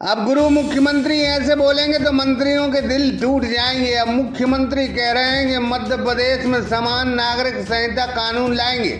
अब गुरु मुख्यमंत्री ऐसे बोलेंगे तो मंत्रियों के दिल टूट जाएंगे। अब मुख्यमंत्री कह रहे हैं कि मध्य प्रदेश में समान नागरिक संहिता कानून लाएंगे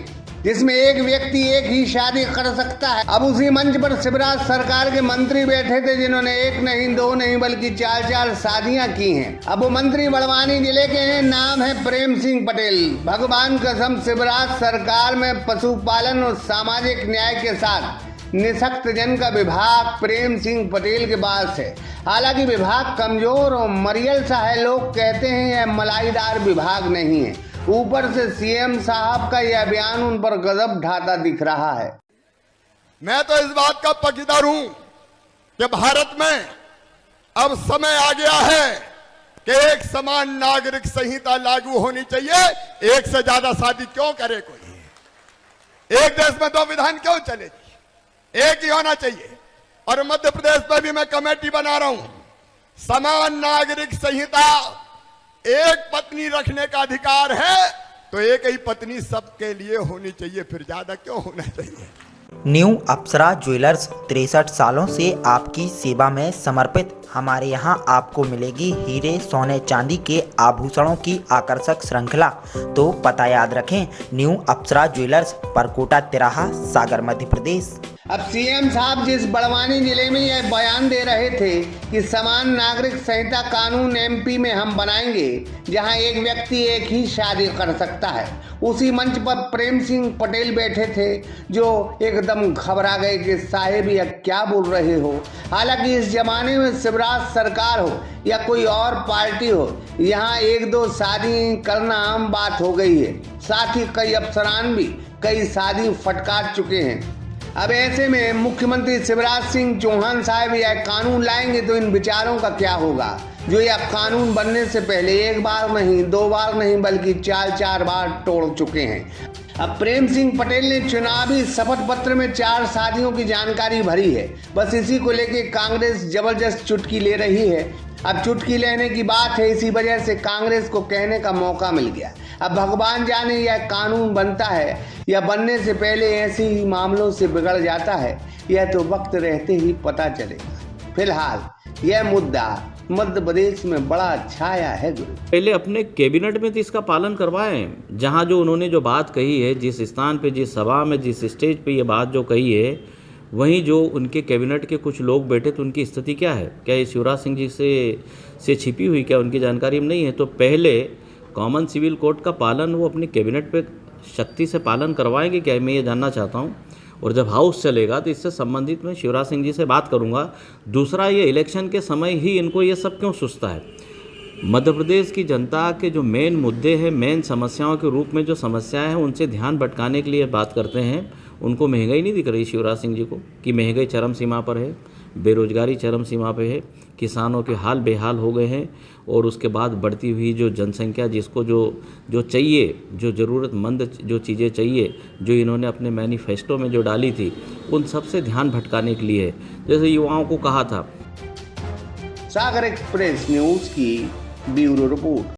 जिसमें एक व्यक्ति एक ही शादी कर सकता है। अब उसी मंच पर शिवराज सरकार के मंत्री बैठे थे जिन्होंने एक नहीं दो नहीं बल्कि चार शादियां की हैं। अब वो मंत्री बड़वानी जिले के हैं, नाम है प्रेम सिंह पटेल। भगवान कसम शिवराज सरकार में पशुपालन और सामाजिक न्याय के साथ निःशक्त जन का विभाग प्रेम सिंह पटेल के पास है। हालांकि विभाग कमजोर और मरियल सा है। लोग कहते हैं यह मलाईदार विभाग नहीं है। ऊपर से सीएम साहब का यह बयान उन पर गजब ढाता दिख रहा है। मैं तो इस बात का पक्षधर हूं कि भारत में अब समय आ गया है कि एक समान नागरिक संहिता लागू होनी चाहिए। एक से ज्यादा शादी क्यों करे कोई? एक देश में दो विधान क्यों चलेगी? एक ही होना चाहिए। और मध्य प्रदेश में भी मैं कमेटी बना रहा हूं। समान नागरिक संहिता, एक पत्नी रखने का अधिकार है तो एक ही पत्नी सबके लिए होनी चाहिए, फिर ज्यादा क्यों होना चाहिए? न्यू अप्सरा ज्वेलर्स 63 सालों से आपकी सेवा में समर्पित। हमारे यहाँ आपको मिलेगी हीरे सोने चांदी के आभूषणों की आकर्षक श्रृंखला। तो पता याद रखें, न्यू अप्सरा ज्वेलर्स, परकोटा तिराहा, सागर, मध्य प्रदेश। अब सीएम साहब जिस बड़वानी जिले में यह बयान दे रहे थे कि समान नागरिक संहिता कानून एमपी में हम बनाएंगे जहां एक व्यक्ति एक ही शादी कर सकता है, उसी मंच पर प्रेम सिंह पटेल बैठे थे जो एकदम घबरा गए कि साहेब यह क्या बोल रहे हो। हालांकि इस जमाने में शिवराज सरकार हो या कोई और पार्टी हो, यहाँ एक दो शादी करना आम बात हो गई है। साथ ही कई अफसरान भी कई शादी फटकार चुके हैं। अब ऐसे में मुख्यमंत्री शिवराज सिंह चौहान साहब यह कानून लाएंगे तो इन विचारों का क्या होगा जो यह कानून बनने से पहले एक बार नहीं दो बार नहीं बल्कि चार बार तोड़ चुके हैं। अब प्रेम सिंह पटेल ने चुनावी शपथ पत्र में 4 शादियों की जानकारी भरी है। बस इसी को लेके कांग्रेस जबरदस्त चुटकी ले रही है। अब चुटकी लेने की बात है, इसी वजह से कांग्रेस को कहने का मौका मिल गया। अब भगवान जाने यह कानून बनता है या बनने से पहले ऐसे ही मामलों से बिगड़ जाता है, यह तो वक्त रहते ही पता चलेगा। फिलहाल यह मुद्दा मध्य प्रदेश में बड़ा छाया है। गुरु पहले अपने कैबिनेट में तो इसका पालन करवाएं। जहां जो उन्होंने जो बात कही है, जिस स्थान पे, जिस सभा में, जिस स्टेज पे ये बात जो कही है, वहीं जो उनके कैबिनेट के कुछ लोग बैठे तो उनकी स्थिति क्या है? क्या ये शिवराज सिंह जी से छिपी हुई, क्या उनकी जानकारी में नहीं है? तो पहले कॉमन सिविल कोड का पालन वो अपने कैबिनेट पे शक्ति से पालन करवाएंगे क्या, मैं ये जानना चाहता हूँ। और जब हाउस चलेगा तो इससे संबंधित मैं शिवराज सिंह जी से बात करूँगा। दूसरा, ये इलेक्शन के समय ही इनको ये सब क्यों सुस्ता है? मध्य प्रदेश की जनता के जो मेन मुद्दे हैं, मेन समस्याओं के रूप में जो समस्याएं हैं, उनसे ध्यान भटकाने के लिए बात करते हैं। उनको महंगाई नहीं दिख रही शिवराज सिंह जी को कि महंगाई चरम सीमा पर है, बेरोजगारी चरम सीमा पर है, किसानों के हाल बेहाल हो गए हैं। और उसके बाद बढ़ती हुई जो जनसंख्या, जिसको जो चाहिए, जो ज़रूरतमंद जो चीज़ें चाहिए, जो इन्होंने अपने मैनिफेस्टो में जो डाली थी, उन सब से ध्यान भटकाने के लिए, जैसे युवाओं को कहा था। सागर एक्सप्रेस न्यूज़ की ब्यूरो रिपोर्ट।